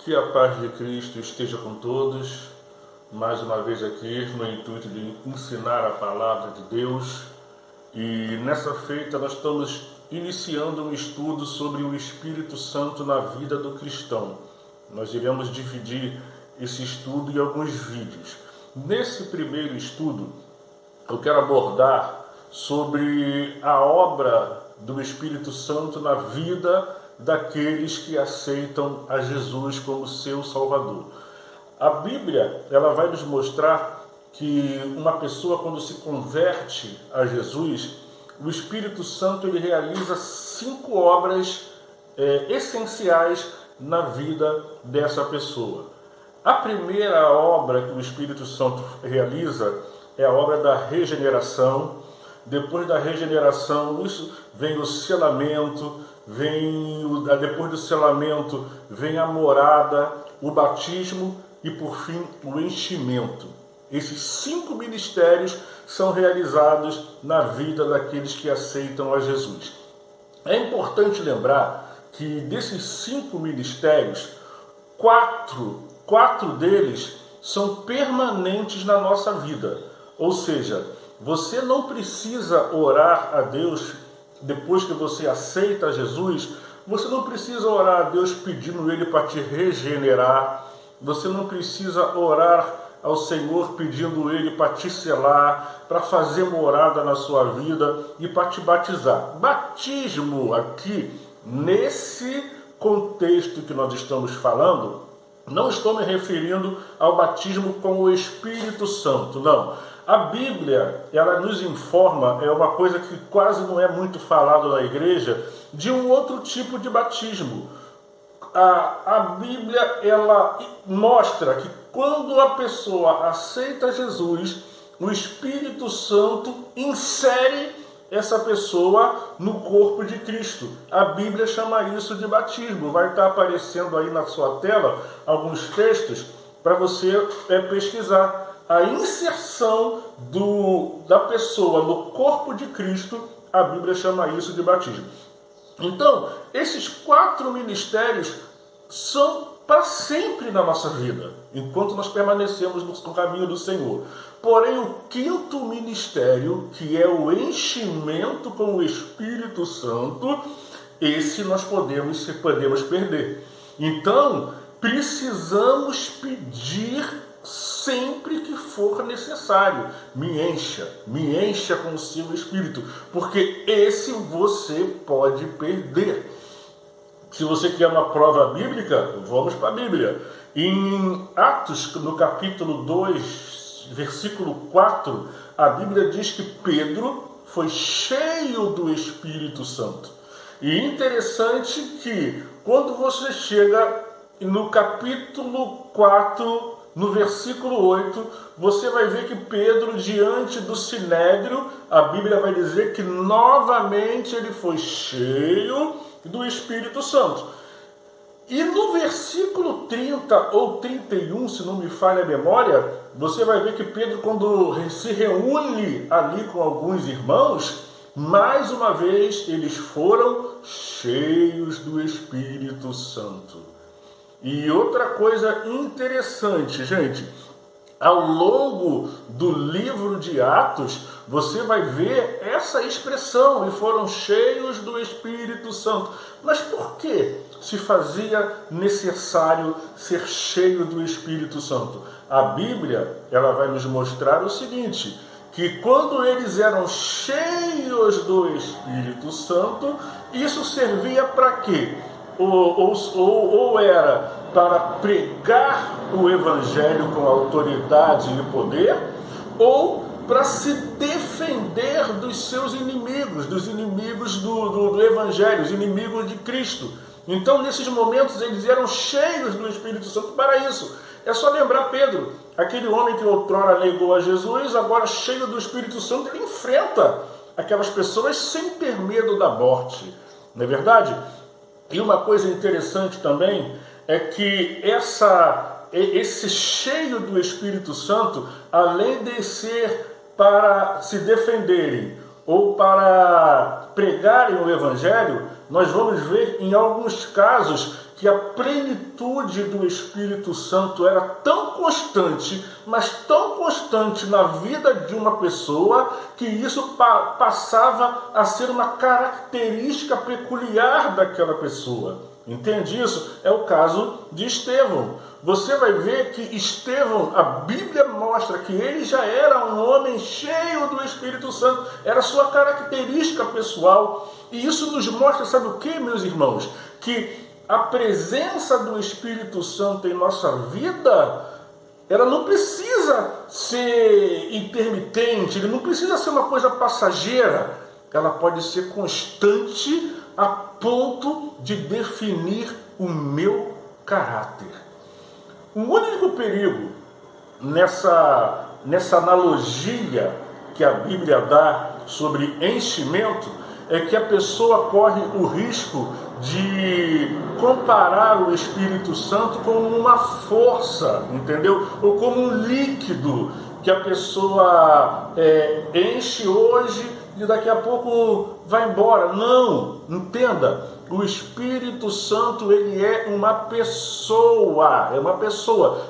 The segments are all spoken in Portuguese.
Que a paz de Cristo esteja com todos, mais uma vez aqui no intuito de ensinar a palavra de Deus. E nessa feita nós estamos iniciando um estudo sobre o Espírito Santo na vida do cristão. Nós iremos dividir esse estudo em alguns vídeos. Nesse primeiro estudo eu quero abordar sobre a obra do Espírito Santo na vida daqueles que aceitam a Jesus como seu Salvador. A Bíblia, ela vai nos mostrar que uma pessoa, quando se converte a Jesus, o Espírito Santo ele realiza 5 obras essenciais na vida dessa pessoa. A primeira obra que o Espírito Santo realiza é a obra da regeneração. Depois da regeneração, vem o selamento, depois do selamento vem a morada, o batismo e, por fim, o enchimento. Esses 5 ministérios são realizados na vida daqueles que aceitam a Jesus. É importante lembrar que desses 5 ministérios, quatro deles são permanentes na nossa vida. Ou seja, você não precisa orar a Deus depois que você aceita Jesus. Você não precisa orar a Deus pedindo Ele para te regenerar. Você não precisa orar ao Senhor pedindo Ele para te selar, para fazer morada na sua vida e para te batizar. Batismo aqui, nesse contexto que nós estamos falando, não estou me referindo ao batismo com o Espírito Santo, não. A Bíblia, ela nos informa, é uma coisa que quase não é muito falado na igreja, de um outro tipo de batismo. A Bíblia, ela mostra que quando a pessoa aceita Jesus, o Espírito Santo insere essa pessoa no corpo de Cristo. A Bíblia chama isso de batismo. Vai estar aparecendo aí na sua tela alguns textos para você pesquisar. A inserção da pessoa no corpo de Cristo, a Bíblia chama isso de batismo. Então, esses 4 ministérios são para sempre na nossa vida, enquanto nós permanecemos no caminho do Senhor. Porém, o 5º ministério, que é o enchimento com o Espírito Santo, esse nós podemos perder. Então, precisamos pedir sempre que for necessário. Me encha com o seu Espírito, porque esse você pode perder. Se você quer uma prova bíblica, vamos para a Bíblia. Em Atos, no capítulo 2, versículo 4, a Bíblia diz que Pedro foi cheio do Espírito Santo. E interessante que quando você chega no capítulo 4, no versículo 8, você vai ver que Pedro, diante do Sinédrio, a Bíblia vai dizer que novamente ele foi cheio do Espírito Santo. E no versículo 30 ou 31, se não me falha a memória, você vai ver que Pedro, quando se reúne ali com alguns irmãos, mais uma vez eles foram cheios do Espírito Santo. E outra coisa interessante, gente, ao longo do livro de Atos, você vai ver essa expressão, e foram cheios do Espírito Santo. Mas por que se fazia necessário ser cheio do Espírito Santo? A Bíblia, ela vai nos mostrar o seguinte, que quando eles eram cheios do Espírito Santo, isso servia para quê? Ou era para pregar o Evangelho com autoridade e poder, ou para se defender dos seus inimigos, dos inimigos do Evangelho, os inimigos de Cristo. Então, nesses momentos, eles eram cheios do Espírito Santo para isso. É só lembrar Pedro, aquele homem que outrora negou a Jesus, agora cheio do Espírito Santo, ele enfrenta aquelas pessoas sem ter medo da morte. Não é verdade? E uma coisa interessante também é que esse cheio do Espírito Santo, além de ser para se defenderem ou para pregarem o Evangelho, nós vamos ver em alguns casos que que a plenitude do Espírito Santo era tão constante, mas tão constante na vida de uma pessoa, que isso passava a ser uma característica peculiar daquela pessoa. Entende isso? É o caso de Estevão. Você vai ver que Estevão, a Bíblia mostra que ele já era um homem cheio do Espírito Santo, era sua característica pessoal. E isso nos mostra, sabe o que, meus irmãos? Que a presença do Espírito Santo em nossa vida, ela não precisa ser intermitente, ele não precisa ser uma coisa passageira, ela pode ser constante a ponto de definir o meu caráter. O único perigo nessa analogia que a Bíblia dá sobre enchimento é que a pessoa corre o risco de comparar o Espírito Santo com uma força, entendeu? Ou como um líquido que a pessoa enche hoje e daqui a pouco vai embora. Não, entenda, o Espírito Santo, ele é uma pessoa,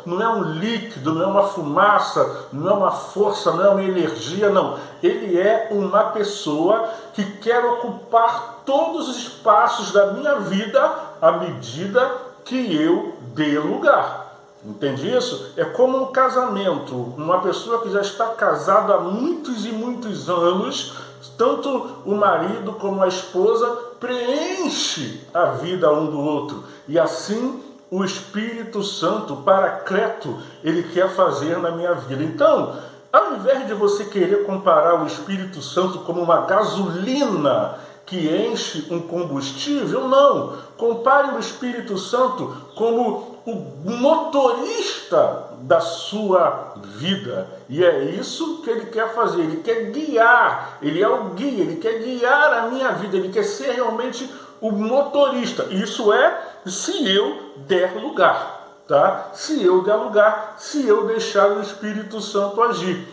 não é um líquido, não é uma fumaça, não é uma força, não é uma energia, não. Ele é uma pessoa que quer ocupar todos os espaços da minha vida à medida que eu dê lugar. Entende isso? É como um casamento, uma pessoa que já está casada há muitos e muitos anos, tanto o marido como a esposa preenche a vida um do outro. E assim o Espírito Santo, Paracleto, ele quer fazer na minha vida. Então, ao invés de você querer comparar o Espírito Santo como uma gasolina que enche um combustível, não. Compare o Espírito Santo como o motorista da sua vida. E é isso que ele quer fazer. Ele quer guiar, ele é o guia, ele quer guiar a minha vida, ele quer ser realmente o motorista. Isso é se eu der lugar, tá? Se eu der lugar, se eu deixar o Espírito Santo agir.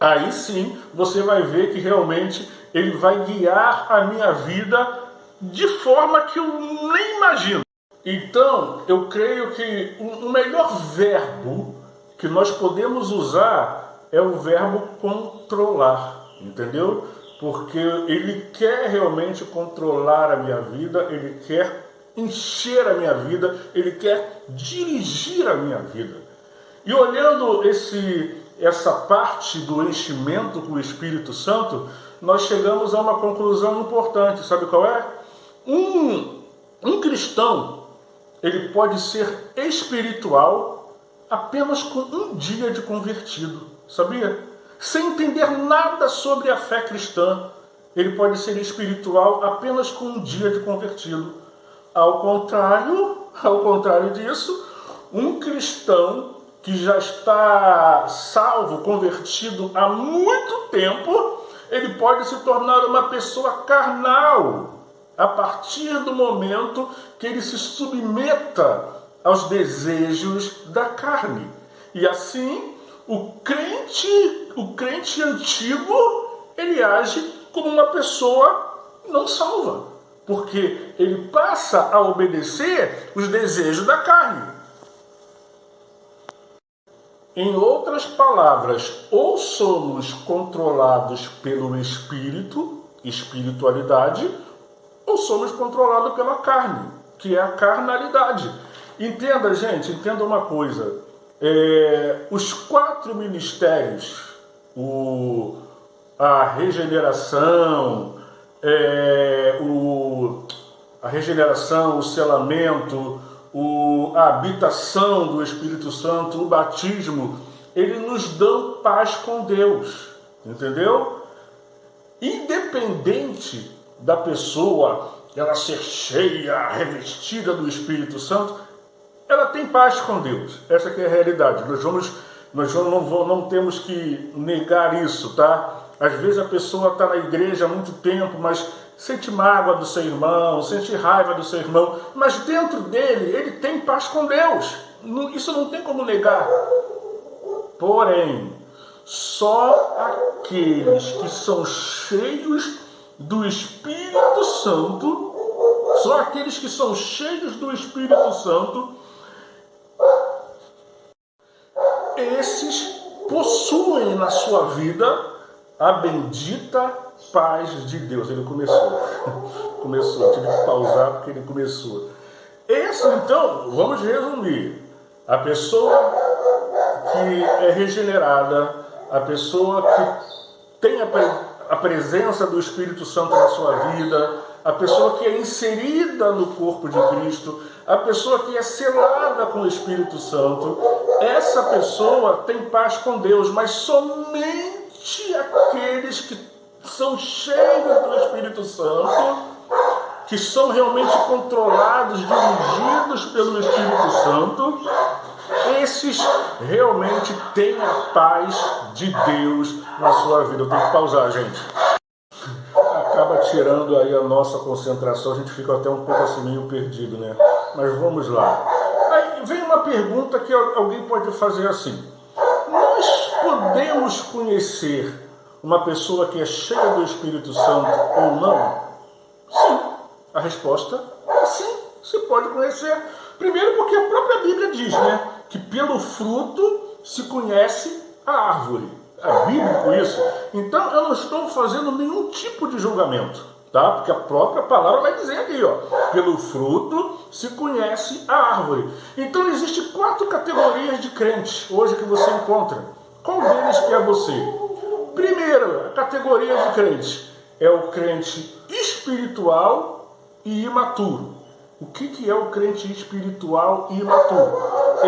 Aí sim você vai ver que realmente ele vai guiar a minha vida de forma que eu nem imagino. Então, eu creio que o melhor verbo que nós podemos usar é o verbo controlar, entendeu? Porque ele quer realmente controlar a minha vida, ele quer encher a minha vida, ele quer dirigir a minha vida. E olhando essa parte do enchimento com o Espírito Santo, nós chegamos a uma conclusão importante. Sabe qual é? Um cristão, ele pode ser espiritual apenas com um dia de convertido, sabia? Sem entender nada sobre a fé cristã, ele pode ser espiritual apenas com um dia de convertido. Ao contrário disso, um cristão que já está salvo, convertido há muito tempo, ele pode se tornar uma pessoa carnal a partir do momento que ele se submeta aos desejos da carne. E assim, o crente antigo, ele age como uma pessoa não salva, porque ele passa a obedecer os desejos da carne. Em outras palavras, ou somos controlados pelo Espírito, espiritualidade, ou somos controlados pela carne, que é a carnalidade. Entenda, gente, entenda uma coisa. Os 4 ministérios, a regeneração, o selamento, a habitação do Espírito Santo, o batismo, ele nos dão paz com Deus, entendeu? Independente da pessoa ela ser cheia, revestida do Espírito Santo, ela tem paz com Deus. Essa que é a realidade. Nós não temos que negar isso, tá? Às vezes a pessoa está na igreja há muito tempo, mas sente mágoa do seu irmão, sente raiva do seu irmão, mas dentro dele, ele tem paz com Deus. Isso não tem como negar. Porém, só aqueles que são cheios do Espírito Santo, Só aqueles que são cheios do Espírito Santo, esses possuem na sua vida a bendita paz de Deus. Ele começou, tive que pausar porque ele começou. Esse, então, vamos resumir. A pessoa que é regenerada, a pessoa que tem a presença do Espírito Santo na sua vida, a pessoa que é inserida no corpo de Cristo, a pessoa que é selada com o Espírito Santo, essa pessoa tem paz com Deus, mas somente aqueles que são cheios do Espírito Santo, que são realmente controlados, dirigidos pelo Espírito Santo, esses realmente têm a paz de Deus na sua vida. Eu tenho que pausar, gente. Acaba tirando aí a nossa concentração, a gente fica até um pouco assim meio perdido, né? Mas vamos lá. Aí vem uma pergunta que alguém pode fazer assim: nós podemos conhecer uma pessoa que é cheia do Espírito Santo ou não? Sim. A resposta é sim, você pode conhecer. Primeiro porque a própria Bíblia diz, né, que pelo fruto se conhece a árvore. É bíblico isso. Então eu não estou fazendo nenhum tipo de julgamento, tá? Porque a própria palavra vai dizer aqui, ó, pelo fruto se conhece a árvore. Então existem 4 categorias de crentes hoje que você encontra. Qual deles que é você? Primeiro, a categoria de crente é o crente espiritual e imaturo. O que é o crente espiritual e imaturo?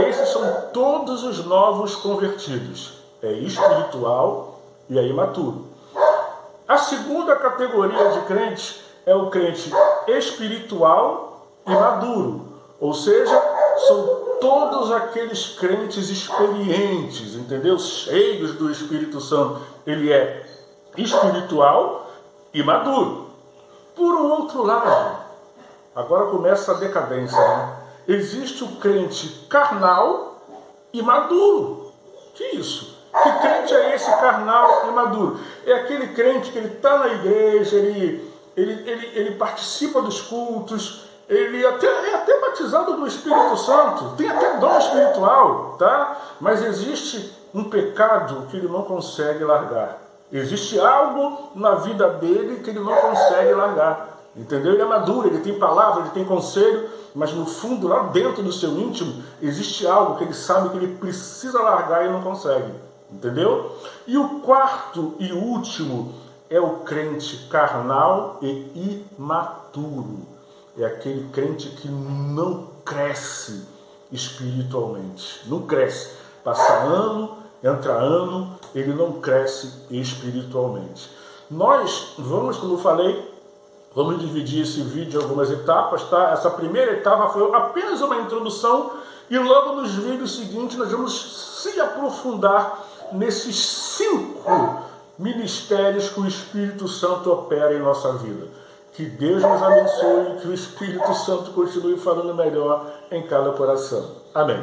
Esses são todos os novos convertidos. É espiritual e é imaturo. A segunda categoria de crente é o crente espiritual e maduro. Ou seja, são todos aqueles crentes experientes, entendeu? Cheios do Espírito Santo. Ele é espiritual e maduro. Por um outro lado, agora começa a decadência, né? Existe o crente carnal e maduro. Que isso? Que crente é esse carnal e maduro? É aquele crente que ele está na igreja, ele participa dos cultos, ele é até batizado no Espírito Santo, tem até dom espiritual, tá? Mas existe um pecado que ele não consegue largar. Existe algo na vida dele que ele não consegue largar. Entendeu? Ele é maduro, ele tem palavra, ele tem conselho, mas no fundo, lá dentro do seu íntimo, existe algo que ele sabe que ele precisa largar e não consegue. Entendeu? E o quarto e último é o crente carnal e imaturo. É aquele crente que não cresce espiritualmente. Não cresce. Passa ano, entra ano, ele não cresce espiritualmente. Nós vamos, como eu falei, vamos dividir esse vídeo em algumas etapas, tá? Essa primeira etapa foi apenas uma introdução e logo nos vídeos seguintes nós vamos se aprofundar nesses 5 ministérios que o Espírito Santo opera em nossa vida. Que Deus nos abençoe e que o Espírito Santo continue falando melhor em cada coração. Amém.